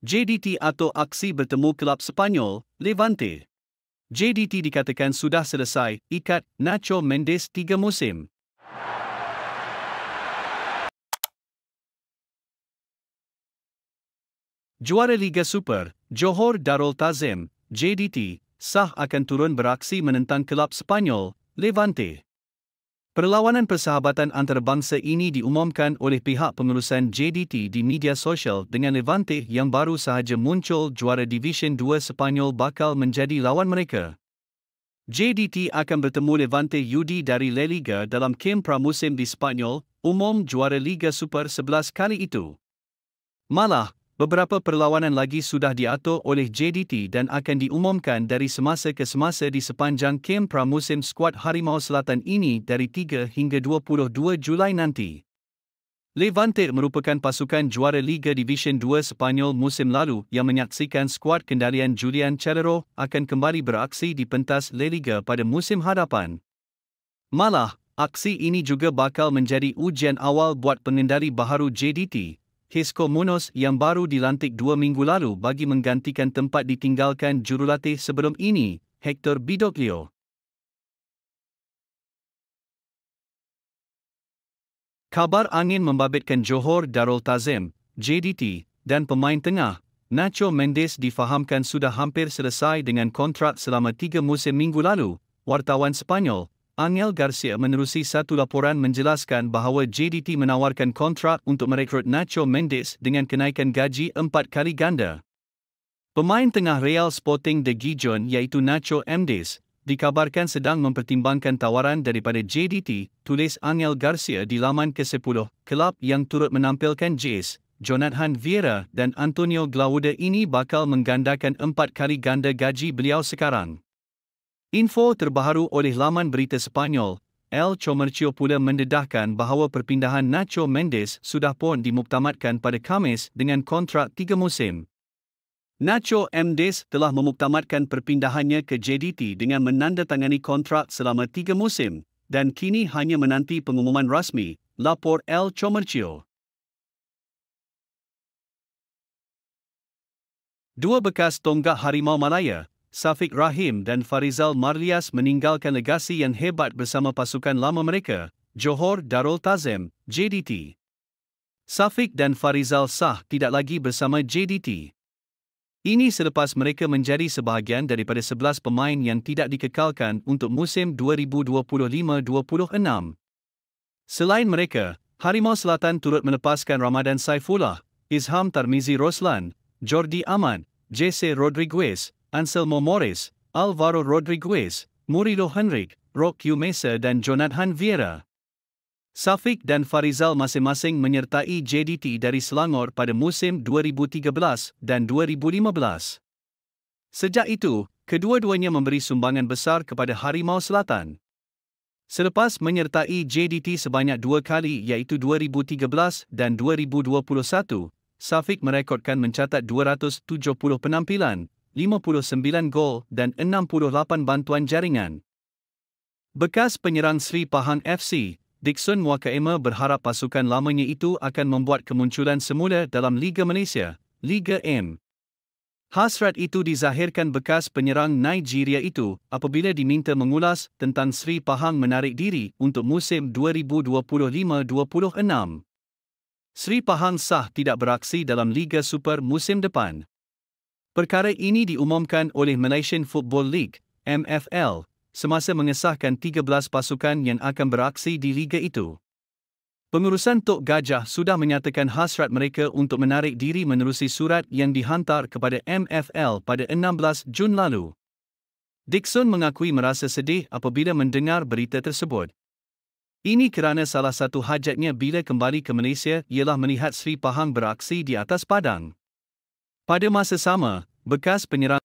JDT atau aksi bertemu kelab Sepanyol, Levante. JDT dikatakan sudah selesai ikat Nacho Mendes 3 musim. Juara Liga Super, Johor Darul Ta'zim, JDT, sah akan turun beraksi menentang kelab Sepanyol, Levante. Perlawanan persahabatan antarabangsa ini diumumkan oleh pihak pengurusan JDT di media sosial dengan Levante yang baru sahaja muncul juara Division 2 Sepanyol bakal menjadi lawan mereka. JDT akan bertemu Levante UD dari La Liga dalam kem pramusim di Sepanyol, umum juara Liga Super 11 kali itu. Malah, beberapa perlawanan lagi sudah diatur oleh JDT dan akan diumumkan dari semasa ke semasa di sepanjang kem pramusim skuad Harimau Selatan ini dari 3 hingga 22 Julai nanti. Levante merupakan pasukan juara Liga Division 2 Sepanyol musim lalu yang menyaksikan skuad kendalian Julian Chalero akan kembali beraksi di pentas La Liga pada musim hadapan. Malah, aksi ini juga bakal menjadi ujian awal buat pengendali baharu JDT, Xisco Munoz yang baru dilantik 2 minggu lalu bagi menggantikan tempat ditinggalkan jurulatih sebelum ini, Hector Bidoglio. Kabar angin membabitkan Johor Darul Ta'zim, JDT, dan pemain tengah, Nacho Mendes difahamkan sudah hampir selesai dengan kontrak selama 3 musim minggu lalu. Wartawan Sepanyol, Angel Garcia menerusi satu laporan menjelaskan bahawa JDT menawarkan kontrak untuk merekrut Nacho Mendes dengan kenaikan gaji 4 kali ganda. Pemain tengah Real Sporting de Gijón iaitu Nacho Mendes dikabarkan sedang mempertimbangkan tawaran daripada JDT, tulis Angel Garcia di laman ke-10. Kelab yang turut menampilkan Jace, Jonathan Vieira dan Antonio Glaude ini bakal menggandakan 4 kali ganda gaji beliau sekarang. Info terbaru oleh laman berita Sepanyol, El Comercio pula mendedahkan bahawa perpindahan Nacho Mendes sudah pun dimuktamadkan pada Khamis dengan kontrak 3 musim. Nacho Mendes telah memuktamadkan perpindahannya ke JDT dengan menandatangani kontrak selama 3 musim dan kini hanya menanti pengumuman rasmi, lapor El Comercio. Dua bekas tonggak Harimau Malaya, Safiq Rahim dan Farizal Marlias meninggalkan legasi yang hebat bersama pasukan lama mereka, Johor Darul Ta'zim, JDT. Safiq dan Farizal sah tidak lagi bersama JDT. Ini selepas mereka menjadi sebahagian daripada 11 pemain yang tidak dikekalkan untuk musim 2025-26. Selain mereka, Harimau Selatan turut melepaskan Ramadan Saifullah, Izham Tarmizi Roslan, Jordi Amat, Jesse Rodriguez, Anselmo Morris, Alvaro Rodriguez, Murilo Henrique, Roque Mesa dan Jonathan Vieira. Safiq dan Farizal masing-masing menyertai JDT dari Selangor pada musim 2013 dan 2015. Sejak itu, kedua-duanya memberi sumbangan besar kepada Harimau Selatan. Selepas menyertai JDT sebanyak 2 kali iaitu 2013 dan 2021, Safiq merekodkan mencatat 270 penampilan, 59 gol dan 68 bantuan jaringan. Bekas penyerang Sri Pahang FC, Dickson Muakaema berharap pasukan lamanya itu akan membuat kemunculan semula dalam Liga Malaysia, Liga M. Hasrat itu dizahirkan bekas penyerang Nigeria itu apabila diminta mengulas tentang Sri Pahang menarik diri untuk musim 2025-26. Sri Pahang sah tidak beraksi dalam Liga Super musim depan. Perkara ini diumumkan oleh Malaysian Football League, MFL, semasa mengesahkan 13 pasukan yang akan beraksi di liga itu. Pengurusan Tok Gajah sudah menyatakan hasrat mereka untuk menarik diri menerusi surat yang dihantar kepada MFL pada 16 Jun lalu. Dickson mengakui merasa sedih apabila mendengar berita tersebut. Ini kerana salah satu hajatnya bila kembali ke Malaysia ialah melihat Sri Pahang beraksi di atas padang. Pada masa sama, bekas penyerang